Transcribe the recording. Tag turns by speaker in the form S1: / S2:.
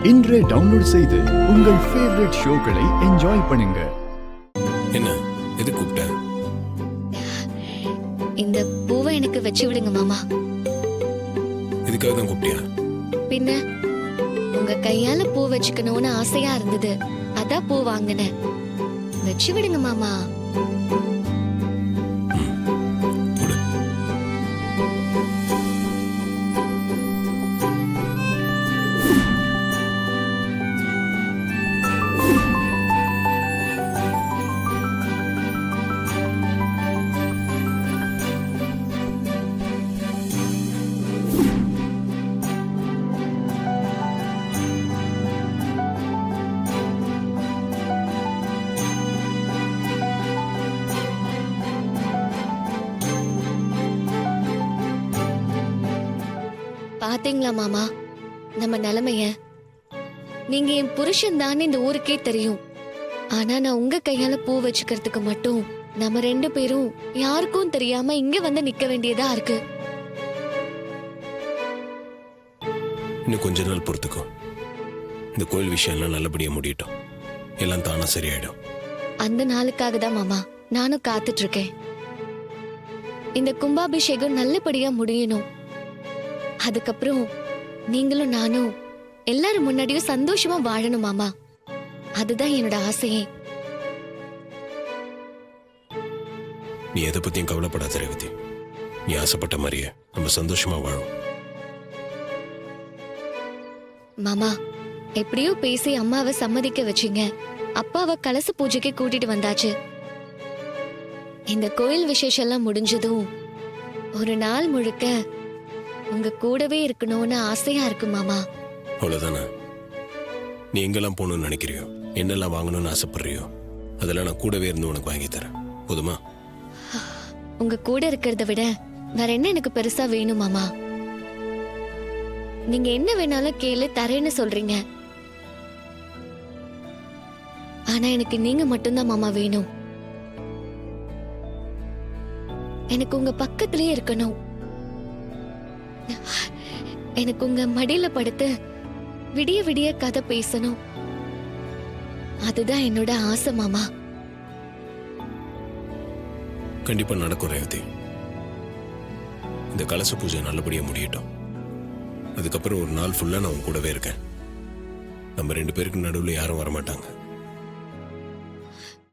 S1: இன்றே டவுன்லோட் செய்து உங்கள் ஃபேவரட் ஷோக்களை என்ஜாய் பண்ணுங்க.
S2: என்ன எது கூப்பிட்ட?
S3: இந்த பூவை எனக்கு வச்சு விடுங்க மாமா.
S2: இதுக்காக தான் கூப்பிட்டியா? பின்ன
S3: உங்க கையால பூ வச்சுக்கணும்னு ஆசையா இருந்தது, அதான் பூ வாங்கினேன். வச்சு விடுங்க மாமா. பாத்தீங்களா மாமா நம்ம நிலைமைய? நீங்க என் புருஷன் தானே இந்த ஊருக்கே தெரியும். ஆனா நான் உங்க கையால பூ வச்சுக்கிறதுக்கு மட்டும் நம்ம 2 பேரும் யாருக்கும் தெரியாம இங்க வந்து நிக்க வேண்டியதா இருக்கு.
S2: இன்னும் கொஞ்ச நாள் பொறுத்துக்கோ. இந்த கோயில் விஷயம் எல்லாம் நல்லபடியா முடியட்டும். எல்லாம் தானா சரியாயிடும்.
S3: அந்த நாளுக்காக தான் மாமா நானும் காத்துட்டு இருக்கேன். இந்த கும்பாபிஷேகம் நல்லபடியா முடியணும். அதுக்கப்புறம் நீங்களும் நானும் எல்லாரும் முன்னாடியும் சந்தோஷமா வாழணும் மாமா. அதுதான் என்னோட ஆசையே.
S2: நீ எதை பத்தியும் கவலைப்படாத ரேவதி. நீ ஆசைப்பட்ட மாதிரியே நம்ம சந்தோஷமா வாழும்.
S3: மாமா எப்படியோ பேசி அம்மாவை சம்மதிக்க வச்சீங்க. அப்பாவை கலச பூஜைக்கு கூட்டிட்டு வந்தாச்சு. இந்த கோயில் விசேஷம் எல்லாம் முடிஞ்சதும் ஒரு நாள் முழுக்க உங்க கூடவே இருக்கணும்னு ஆசையா இருக்கு மாமா.
S2: அவ்வளவுதானே? நீ எங்கெல்லாம் போகணும்னு நினைக்கிறியோ, என்னெல்லாம் வாங்கணும்னு ஆசைப்படுறியோ, அதெல்லாம் நான் கூடவே இருந்து உனக்கு வாங்கி தரேன். போதுமா?
S3: உங்க கூட இருக்கிறத விட வேற என்ன எனக்கு பெருசா வேணும் மாமா? நீங்க என்ன வேணாலும் கேளு, தரேன்னு சொல்றீங்க. ஆனா எனக்கு நீங்க மட்டும்தான் மாமா வேணும். எனக்கு உங்க பக்கத்திலே இருக்கணும். எனக்கு உங்க மடியில படுத்து விடிய விடிய கதை பேசணும். அதுதான் என்னோட ஆசை மாமா.
S2: கண்டிப்பா நடக்கும் ரேவதி. இந்த கலச பூஜை நல்லபடியா முடியட்டும். அதுக்கப்புறம் ஒரு நாள் ஃபுல்லா நான் உன் கூடவே இருக்கேன். நம்ம 2 பேருக்கு நடுவில் யாரும் வரமாட்டாங்க.